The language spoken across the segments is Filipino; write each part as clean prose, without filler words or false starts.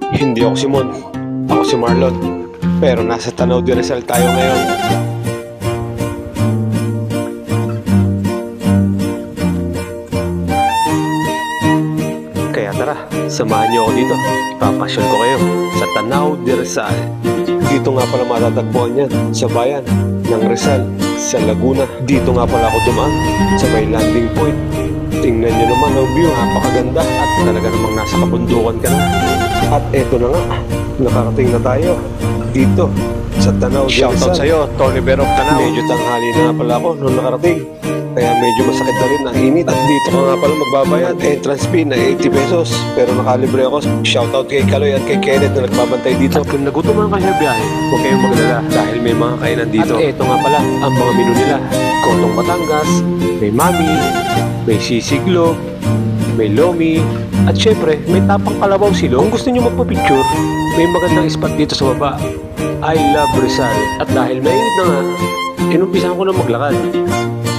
Hindi ako si Mon, ako si Marlon. Pero nasa Tanaw de Rizal tayo ngayon. Kaya tara, samahan niyo ako dito. Ipapasyon ko kayo sa Tanaw de Rizal. Dito nga pala matatagpuan yan, sa bayan ng Rizal, sa Laguna. Dito nga pala ako dumaan, sa may landing point. Tingnan nyo naman ang view, napakaganda at talaga namang nasa kabundukan ka na. At eto na nga, nakarating na tayo dito sa Tanaw de Rizal. Shoutout sa'yo, Tony Berok Tanaw. Medyo tanghali na pala ako nung nakarating, kaya medyo masakit na rin, nainit. At dito ka nga pala magbabayad, entrance fee na 80 pesos. Pero nakalibre ako. Shoutout kay Kaloy at kay Kenneth na nagbabantay dito. At kung nagutuman kayo sa biyahe, huwag kayong maglala dahil may mga kainan dito. At eto nga pala ang mga menu nila. Kotong Batangas, may mami, may sisiglog, may lomi, at syempre may tapang kalabaw silong. Kung gusto nyo magpa-picture, may magandang spot dito sa baba. I love Rizal. At dahil mainit na nga, inumpisahan ko na maglakad.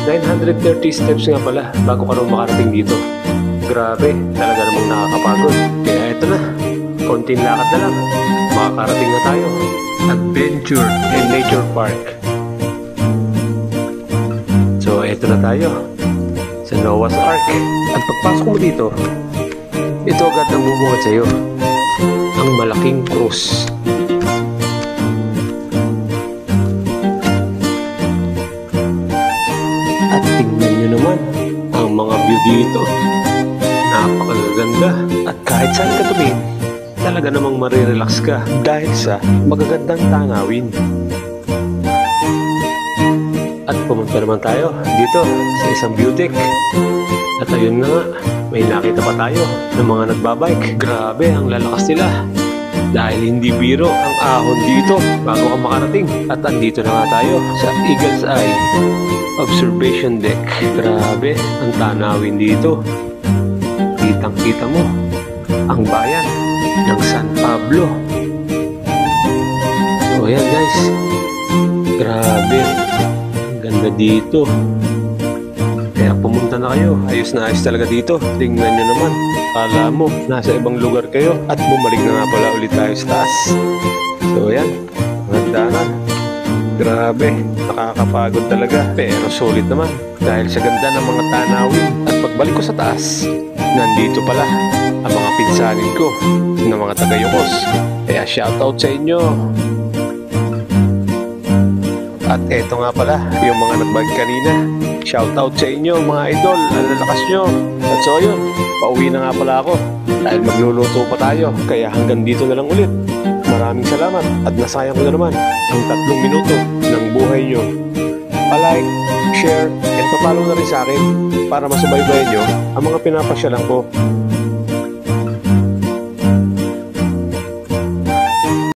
930 steps nga pala bago ka nung makarating dito. Grabe, talaga namang nakakapagod. Kaya eto na, konting lakad na lang, makakarating na tayo. Adventure and Nature Park. So eto na tayo sa Noah's Ark. At pagpasok mo dito, ito agad ang bubungad sa'yo, ang malaking krus. At tingnan nyo naman ang mga view dito, napakaganda. At kahit saan ka tumingin, talaga namang marirelax ka dahil sa magagandang tanawin. At pumunta naman tayo dito sa isang beauty. At ayun na nga, may nakita pa tayo ng mga nagbabike. Grabe, ang lalakas nila. Dahil hindi biro ang ahon dito bago ka makarating. At andito na nga tayo sa Eagle's Eye Observation Deck. Grabe, ang tanawin dito. Kitang-kita mo ang bayan ng San Pablo. So ayan guys, grabe, ang ganda dito. Kaya pumunta na kayo. Ayos na ayos talaga dito. Tingnan nyo naman. Kala mo, nasa ibang lugar kayo. At bumalik na nga pala ulit tayo sa taas. So ayan, maganda na. Grabe, nakakapagod talaga. Pero solid naman. Dahil sa ganda ng mga tanawin. At pagbalik ko sa taas, nandito pala ang mga pinsanin ko na mga taga-Yukos. Kaya shoutout sa inyo. At eto nga pala, yung mga nagbag kanina. Shoutout sa inyo mga idol, ang lalakas nyo. At so yun, pauwi na nga pala ako dahil magluluto pa tayo. Kaya hanggang dito na lang ulit. Maraming salamat at nasayang ko na naman ang 3 minuto ng buhay nyo. Pa-like, share, and pa-follow na rin sa akin para masubaybayan nyo ang mga pinapasyalan ko.